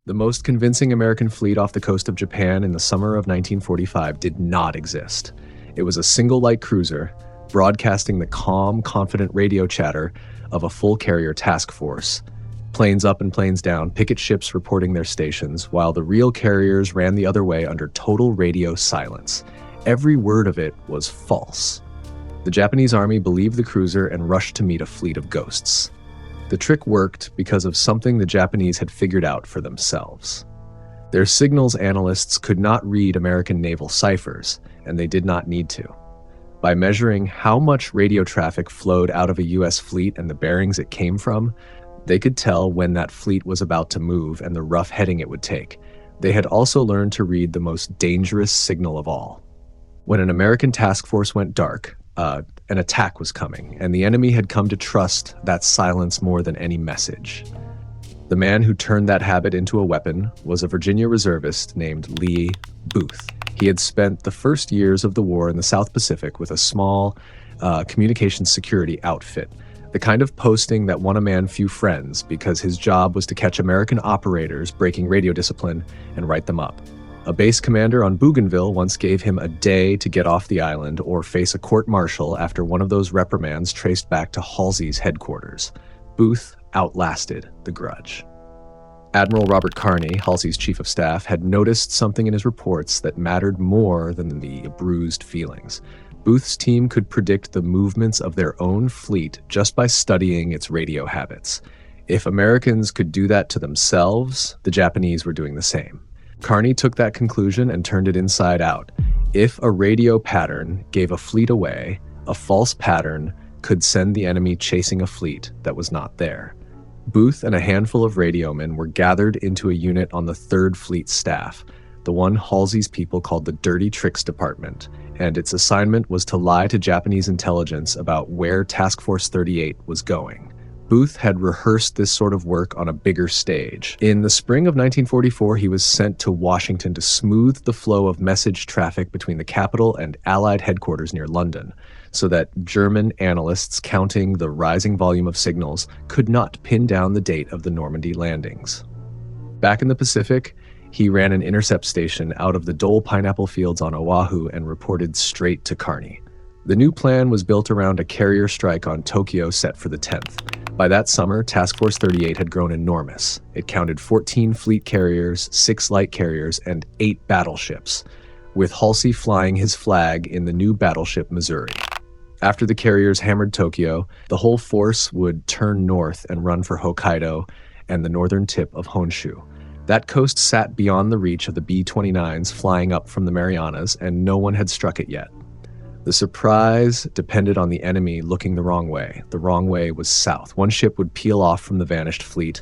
The most convincing American fleet off the coast of Japan in the summer of 1945 did not exist. It was a single light cruiser, broadcasting the calm, confident radio chatter of a full carrier task force. Planes up and planes down, picket ships reporting their stations, while the real carriers ran the other way under total radio silence. Every word of it was false. The Japanese army believed the cruiser and rushed to meet a fleet of ghosts. The trick worked because of something the Japanese had figured out for themselves. Their signals analysts could not read American naval ciphers, and they did not need to. By measuring how much radio traffic flowed out of a U.S. fleet and the bearings it came from, they could tell when that fleet was about to move and the rough heading it would take. They had also learned to read the most dangerous signal of all. When an American task force went dark, an attack was coming, and the enemy had come to trust that silence more than any message. The man who turned that habit into a weapon was a Virginia reservist named Lea Booth. He had spent the first years of the war in the South Pacific with a small communications security outfit, the kind of posting that won a man few friends because his job was to catch American operators breaking radio discipline and write them up. A base commander on Bougainville once gave him a day to get off the island or face a court-martial after one of those reprimands traced back to Halsey's headquarters. Booth outlasted the grudge. Admiral Robert Carney, Halsey's chief of staff, had noticed something in his reports that mattered more than the bruised feelings. Booth's team could predict the movements of their own fleet just by studying its radio habits. If Americans could do that to themselves, the Japanese were doing the same. Carney took that conclusion and turned it inside out. If a radio pattern gave a fleet away, a false pattern could send the enemy chasing a fleet that was not there. Booth and a handful of radiomen were gathered into a unit on the 3rd Fleet staff, the one Halsey's people called the Dirty Tricks Department, and its assignment was to lie to Japanese intelligence about where Task Force 38 was going. Booth had rehearsed this sort of work on a bigger stage. In the spring of 1944, he was sent to Washington to smooth the flow of message traffic between the capital and Allied headquarters near London, so that German analysts counting the rising volume of signals could not pin down the date of the Normandy landings. Back in the Pacific, he ran an intercept station out of the Dole pineapple fields on Oahu and reported straight to Carney. The new plan was built around a carrier strike on Tokyo set for the 10th. By that summer, Task Force 38 had grown enormous. It counted 14 fleet carriers, 6 light carriers, and 8 battleships, with Halsey flying his flag in the new battleship Missouri. After the carriers hammered Tokyo, the whole force would turn north and run for Hokkaido and the northern tip of Honshu. That coast sat beyond the reach of the B-29s flying up from the Marianas, and no one had struck it yet. The surprise depended on the enemy looking the wrong way. The wrong way was south. One ship would peel off from the vanished fleet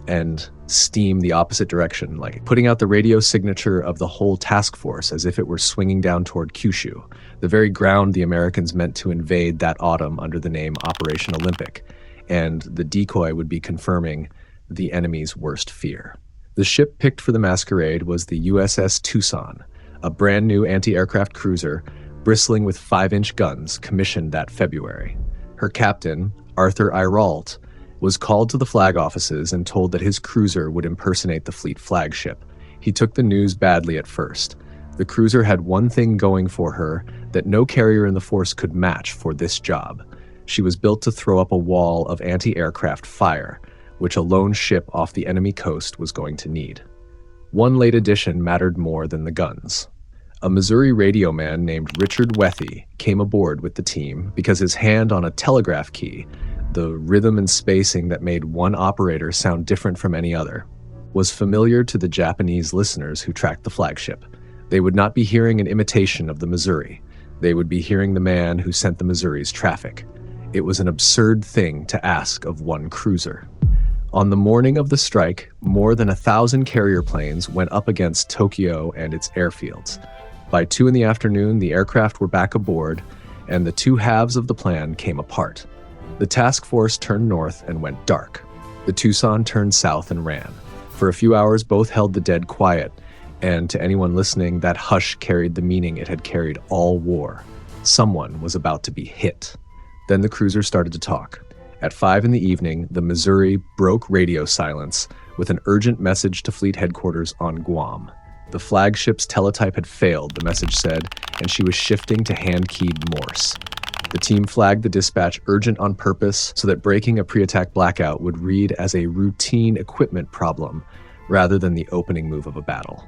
and steam the opposite direction, like putting out the radio signature of the whole task force as if it were swinging down toward Kyushu, the very ground the Americans meant to invade that autumn under the name Operation Olympic, and the decoy would be confirming the enemy's worst fear. The ship picked for the masquerade was the USS Tucson, a brand new anti-aircraft cruiser bristling with 5-inch guns, commissioned that February. Her captain, Arthur Irault, was called to the flag offices and told that his cruiser would impersonate the fleet flagship. He took the news badly at first. The cruiser had one thing going for her that no carrier in the force could match for this job. She was built to throw up a wall of anti-aircraft fire, which a lone ship off the enemy coast was going to need. One late addition mattered more than the guns. A Missouri radioman named Richard Wethy came aboard with the team because his hand on a telegraph key, the rhythm and spacing that made one operator sound different from any other, was familiar to the Japanese listeners who tracked the flagship. They would not be hearing an imitation of the Missouri. They would be hearing the man who sent the Missouri's traffic. It was an absurd thing to ask of one cruiser. On the morning of the strike, more than 1,000 carrier planes went up against Tokyo and its airfields. By 2 in the afternoon, the aircraft were back aboard, and the two halves of the plan came apart. The task force turned north and went dark. The Tucson turned south and ran. For a few hours, both held the dead quiet, and to anyone listening, that hush carried the meaning it had carried all war. Someone was about to be hit. Then the cruiser started to talk. At 5 in the evening, the Missouri broke radio silence with an urgent message to fleet headquarters on Guam. The flagship's teletype had failed, the message said, and she was shifting to hand-keyed Morse. The team flagged the dispatch urgent on purpose so that breaking a pre-attack blackout would read as a routine equipment problem rather than the opening move of a battle.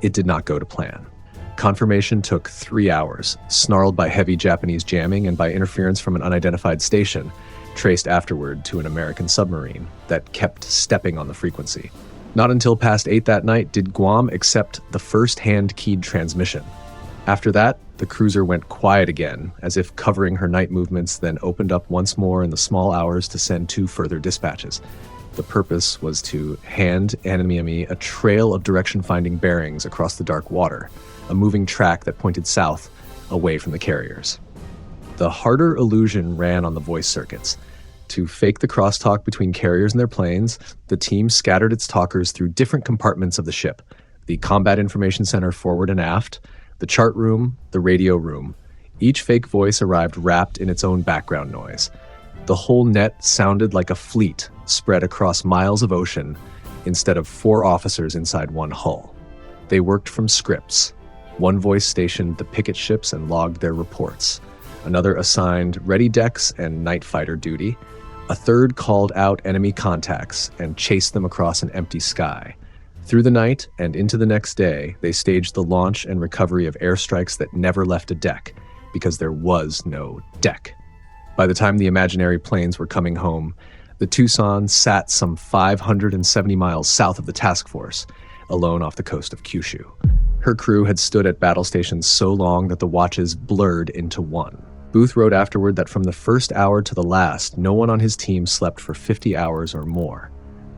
It did not go to plan. Confirmation took 3 hours, snarled by heavy Japanese jamming and by interference from an unidentified station, traced afterward to an American submarine that kept stepping on the frequency. Not until past 8 that night did Guam accept the first hand-keyed transmission. After that, the cruiser went quiet again, as if covering her night movements, then opened up once more in the small hours to send 2 further dispatches. The purpose was to hand enemy a trail of direction-finding bearings across the dark water, a moving track that pointed south, away from the carriers. The harder illusion ran on the voice circuits. To fake the crosstalk between carriers and their planes, the team scattered its talkers through different compartments of the ship: the Combat Information Center forward and aft, the chart room, the radio room. Each fake voice arrived wrapped in its own background noise. The whole net sounded like a fleet spread across miles of ocean instead of 4 officers inside one hull. They worked from scripts. One voice stationed the picket ships and logged their reports. Another assigned ready decks and night fighter duty. A third called out enemy contacts and chased them across an empty sky. Through the night and into the next day, they staged the launch and recovery of airstrikes that never left a deck, because there was no deck. By the time the imaginary planes were coming home, the Tucson sat some 570 miles south of the task force, alone off the coast of Kyushu. Her crew had stood at battle stations so long that the watches blurred into one. Booth wrote afterward that from the first hour to the last, no one on his team slept for 50 hours or more.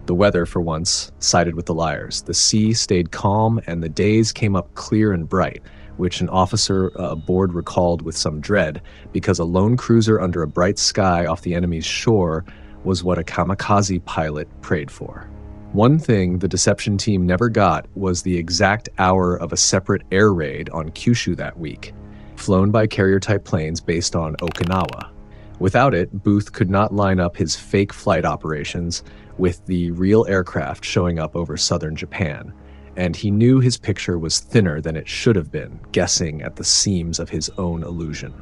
The weather, for once, sided with the liars. The sea stayed calm and the days came up clear and bright, which an officer aboard recalled with some dread, because a lone cruiser under a bright sky off the enemy's shore was what a kamikaze pilot prayed for. One thing the deception team never got was the exact hour of a separate air raid on Kyushu that week, flown by carrier-type planes based on Okinawa. Without it, Booth could not line up his fake flight operations with the real aircraft showing up over southern Japan, and he knew his picture was thinner than it should have been, guessing at the seams of his own illusion.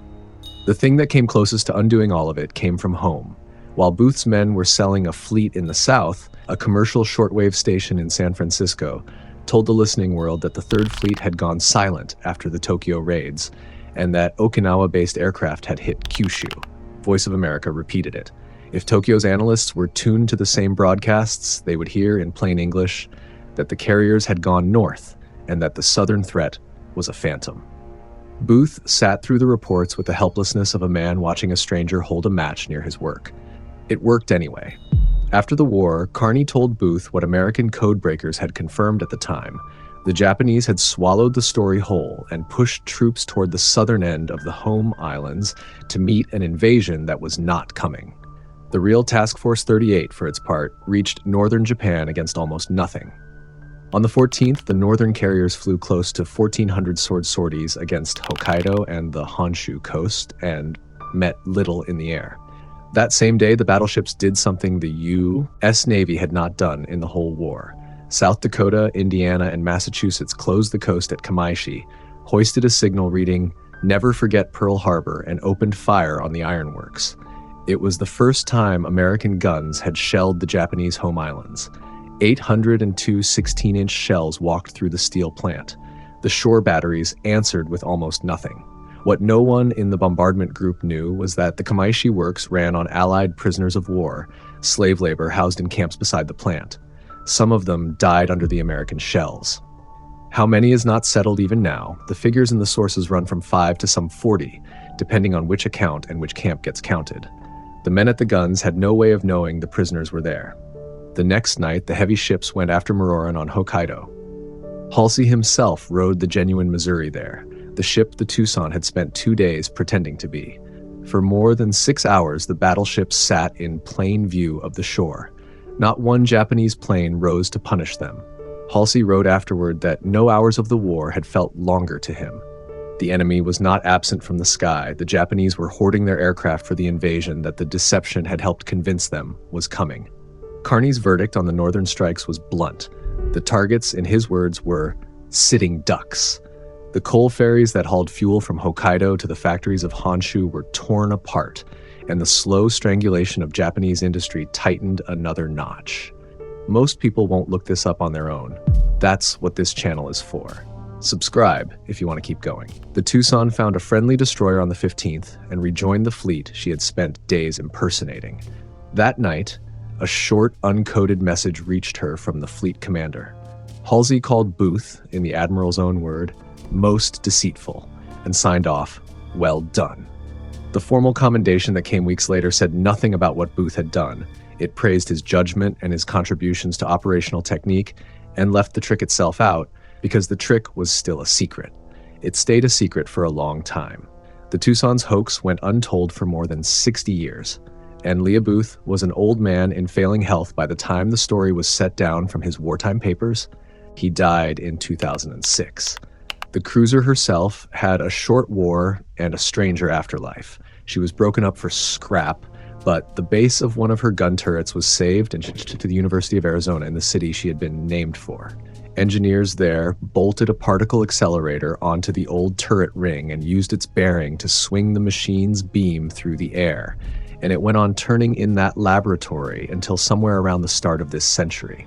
The thing that came closest to undoing all of it came from home. While Booth's men were selling a fleet in the south, a commercial shortwave station in San Francisco told the listening world that the Third Fleet had gone silent after the Tokyo raids, and that Okinawa-based aircraft had hit Kyushu. Voice of America repeated it. If Tokyo's analysts were tuned to the same broadcasts, they would hear in plain English that the carriers had gone north and that the southern threat was a phantom. Booth sat through the reports with the helplessness of a man watching a stranger hold a match near his work. It worked anyway. After the war, Carney told Booth what American codebreakers had confirmed at the time. The Japanese had swallowed the story whole and pushed troops toward the southern end of the home islands to meet an invasion that was not coming. The real Task Force 38, for its part, reached northern Japan against almost nothing. On the 14th, the northern carriers flew close to 1,400 sword sorties against Hokkaido and the Honshu coast and met little in the air. That same day, the battleships did something the U.S. Navy had not done in the whole war. South Dakota, Indiana, and Massachusetts closed the coast at Kamaishi, hoisted a signal reading, "Never forget Pearl Harbor," and opened fire on the ironworks. It was the first time American guns had shelled the Japanese home islands. 802 16-inch shells walked through the steel plant. The shore batteries answered with almost nothing. What no one in the bombardment group knew was that the Kamaishi works ran on Allied prisoners of war, slave labor housed in camps beside the plant. Some of them died under the American shells. How many is not settled even now. The figures in the sources run from 5 to some 40, depending on which account and which camp gets counted. The men at the guns had no way of knowing the prisoners were there. The next night, the heavy ships went after Muroran on Hokkaido. Halsey himself rode the genuine Missouri there. The ship, the Tucson, had spent 2 days pretending to be. For more than 6 hours, the battleships sat in plain view of the shore. Not one Japanese plane rose to punish them. Halsey wrote afterward that no hours of the war had felt longer to him. The enemy was not absent from the sky. The Japanese were hoarding their aircraft for the invasion that the deception had helped convince them was coming. Carney's verdict on the northern strikes was blunt. The targets, in his words, were sitting ducks. The coal ferries that hauled fuel from Hokkaido to the factories of Honshu were torn apart, and the slow strangulation of Japanese industry tightened another notch. Most people won't look this up on their own. That's what this channel is for. Subscribe if you want to keep going. The Tucson found a friendly destroyer on the 15th and rejoined the fleet she had spent days impersonating. That night, a short, uncoded message reached her from the fleet commander. Halsey called Booth, in the Admiral's own word, most deceitful, and signed off, "Well done." The formal commendation that came weeks later said nothing about what Booth had done. It praised his judgment and his contributions to operational technique, and left the trick itself out because the trick was still a secret. It stayed a secret for a long time. The Tucson's hoax went untold for more than 60 years, and Lea Booth was an old man in failing health by the time the story was set down from his wartime papers. He died in 2006. The cruiser herself had a short war and a stranger afterlife. She was broken up for scrap, but the base of one of her gun turrets was saved and shipped to the University of Arizona in the city she had been named for. Engineers there bolted a particle accelerator onto the old turret ring and used its bearing to swing the machine's beam through the air, and it went on turning in that laboratory until somewhere around the start of this century.